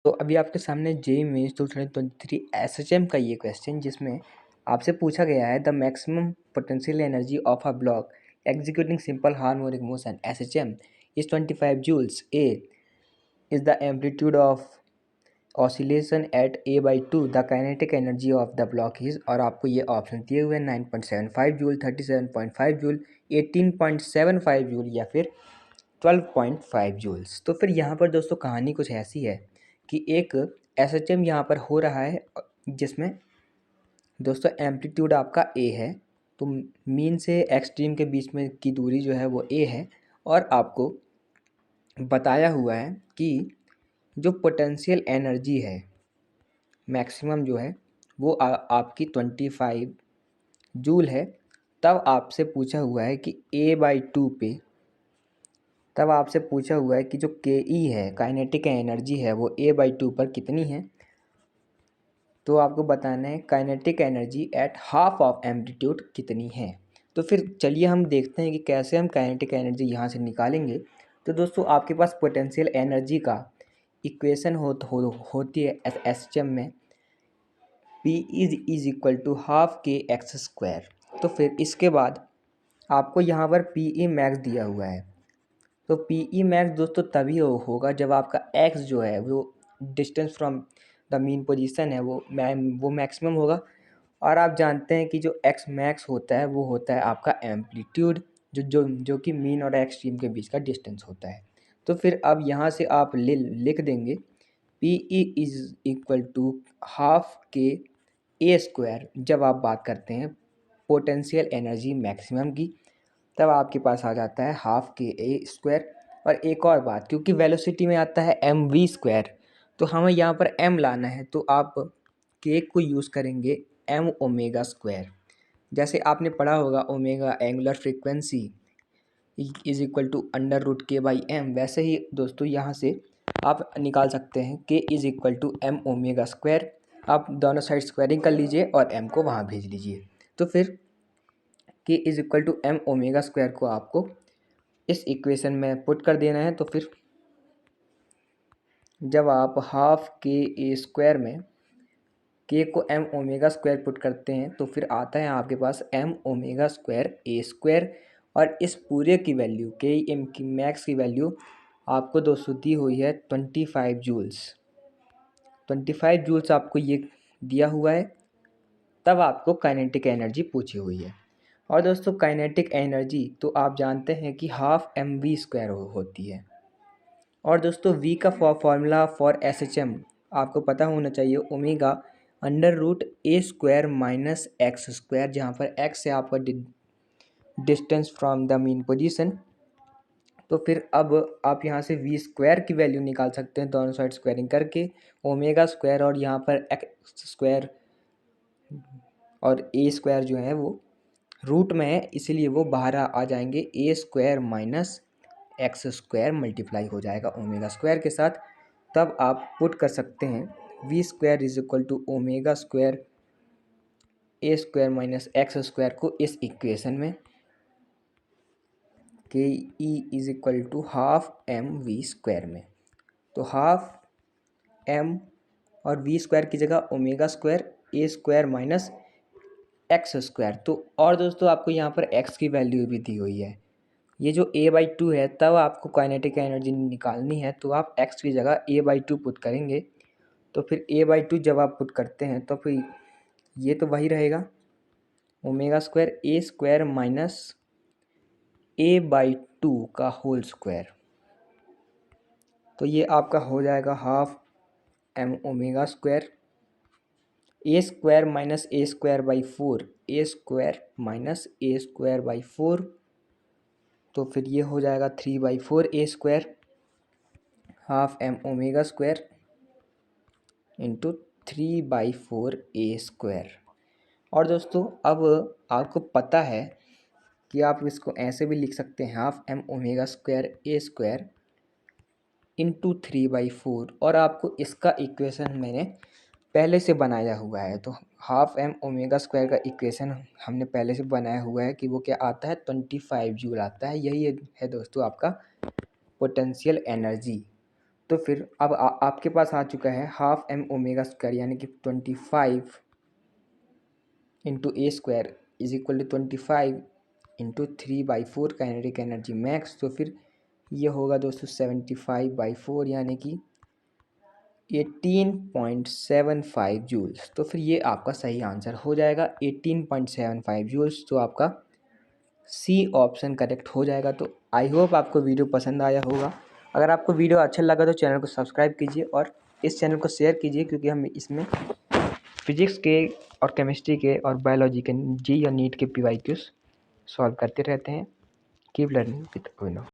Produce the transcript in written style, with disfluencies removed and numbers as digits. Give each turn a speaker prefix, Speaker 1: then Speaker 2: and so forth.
Speaker 1: तो अभी आपके सामने जेईई मेंस 2023 एसएचएम का ये क्वेश्चन जिसमें आपसे पूछा गया है the maximum potential energy of a block executing simple harmonic motion SHM is 25 joules. A is the amplitude of oscillation at A by two the kinetic energy of the block is, और आपको ये option दिए हुए हैं 9.75 joule, 37.5 joule, 18.75 joule या फिर 12.5 joules. तो फिर यहाँ पर दोस्तों कहानी कुछ ऐसी है कि एक एसएचएम यहाँ पर हो रहा है जिसमें दोस्तों एम्पलीट्यूड आपका ए है, तो मीन से एक्सट्रीम के बीच में की दूरी जो है वो ए है, और आपको बताया हुआ है कि जो पोटेंशियल एनर्जी है मैक्सिमम जो है वो आपकी 25 जूल है। तब आपसे पूछा हुआ है कि ए बाई टू पे, तब आपसे पूछा हुआ है कि जो के ई है काइनेटिक एनर्जी है वो ए बाई टू पर कितनी है। तो आपको बताना है kinetic energy at half of amplitude कितनी है। तो फिर चलिए हम देखते हैं कि कैसे हम काइनेटिक एनर्जी यहाँ से निकालेंगे। तो दोस्तों आपके पास पोटेंशियल एनर्जी का इक्वेशन होती है एसएचएम में P is equal to half K X square. तो फिर इसके बाद आपको यहाँ पर पी ई मैक्स दिया हुआ है। तो पी ई मैक्स दोस्तों तभी होगा जब आपका एक्स जो है वो distance from the mean position है वो मैक्सिमम होगा। और आप जानते हैं कि जो एक्स मैक्स होता है वो होता है आपका एम्पलीट्यूड जो जो जो कि मीन और एक्सट्रीम के बीच का डिस्टेंस होता है। तो फिर अब यहाँ से आप लिख देंगे P E is equal to half K A square. जब आप बात करते हैं पोटेंशियल एनर्जी मैक्सिमम की तब आपके पास आ जाता है हाफ के ए स्क्वायर। और एक और बात, क्योंकि वेलोसिटी में आता है एम वी स्क्वायर, तो हमें यहाँ पर एम लाना है, तो आप के को यूज़ करेंगे एम ओमेगा स्क्वायर। जैसे आपने पढ़ा होगा omega angular frequency is equal to under root K by M, वैसे ही दोस्तों यहाँ से आप निकाल सकते हैं K is equal to M omega square. आप दोनों साइड स्क्वायरिंग कर लीजिए और एम को वहाँ भेज लीजिए। तो फिर K is equal to M omega square को आपको इस इक्वेशन में पुट कर देना है। तो फिर जब आप हाफ के ए स्क्वायर में के को एम ओमेगा स्क्वायर पुट करते हैं तो फिर आता है आपके पास एम ओमेगा स्क्वायर ए स्क्वायर। और इस पूरे की वैल्यू के एम की मैक्स की वैल्यू आपको दोस्तों दी हुई है 25 जूल्स। 25 जूल्स आपको ये दिया हुआ है, तब आपको काइनेटिक एनर्जी पूछी हुई है। और दोस्तों काइनेटिक एनर्जी तो आप जानते हैं कि हाफ एम वी स्क्वायर होती है। और दोस्तों वी का formula for S H M आपको पता होना चाहिए, omega under root A square minus x square, जहाँ पर एक्स है आपका distance from the mean position. तो फिर अब आप यहाँ से वी स्क्वायर की वैल्यू निकाल सकते हैं दोनों साइड स्क्वायरिंग करके, ओमेगा स्क्वायर और यहाँ पर एक्स स्क्वायर और ए स्क्वायर जो है वो रूट में है इसलिए वो बाहर आ जाएंगे, a square minus x square multiply हो जाएगा ओमेगा स्क्वायर के साथ। तब आप पुट कर सकते हैं V square is equal to omega square A square minus x square को इस इक्वेशन में, K E is equal to half M V square में। तो हाफ एम और वी स्क्वायर की जगह ओमेगा स्क्वायर ए स्क्वायर माइनस एक्स स्क्वायर। तो और दोस्तों आपको यहाँ पर एक्स की वैल्यू भी दी हुई है, ये जो ए बाई टू है, तब आपको काइनेटिक एनर्जी निकालनी है तो आप एक्स की जगह ए बाई टू पुट करेंगे। तो फिर ए बाई टू जब आप पुट करते हैं तो फिर ये तो वही रहेगा omega square A square minus a by two का होल स्क्वायर। तो ये आपका हो जाएगा half m omega square A square minus a square by four, a square minus a square by four. तो फिर ये हो जाएगा 3/4 a square half m omega square into 3/4 a square. और दोस्तों अब आपको पता है कि आप इसको ऐसे भी लिख सकते हैं हाफ एम ओमेगा स्क्वायर ए स्क्वायर इंटू 3/4, और आपको इसका इक्वेशन मैंने पहले से बनाया हुआ है। तो हाफ एम ओमेगा स्क्वायर का इक्वेशन हमने पहले से बनाया हुआ है कि वो क्या आता है 25 जूल आता है। यही है दोस्तों आपका पोटेंशियल एनर्जी। तो फिर अब आपके पास आ चुका है हाफ एम ओमेगा स्क्वायर यानी कि 25 into A square is equal to 25 into 3/4 kinetic energy max. तो फिर ये होगा दोस्तों 75/4 यानी कि 18.75 जूल्स। तो फिर ये आपका सही आंसर हो जाएगा 18.75 जूल्स। तो आपका सी ऑप्शन करेक्ट हो जाएगा। तो आई होप आपको वीडियो पसंद आया होगा। अगर आपको वीडियो अच्छा लगा तो चैनल को सब्सक्राइब कीजिए और इस चैनल को शेयर कीजिए, क्योंकि हम इसमें फिजिक्स के और केमिस्ट्री के और बायोलॉजी के जी या नीट के PYQs सॉल्व करते रहते हैं। Keep learning with Abhinav.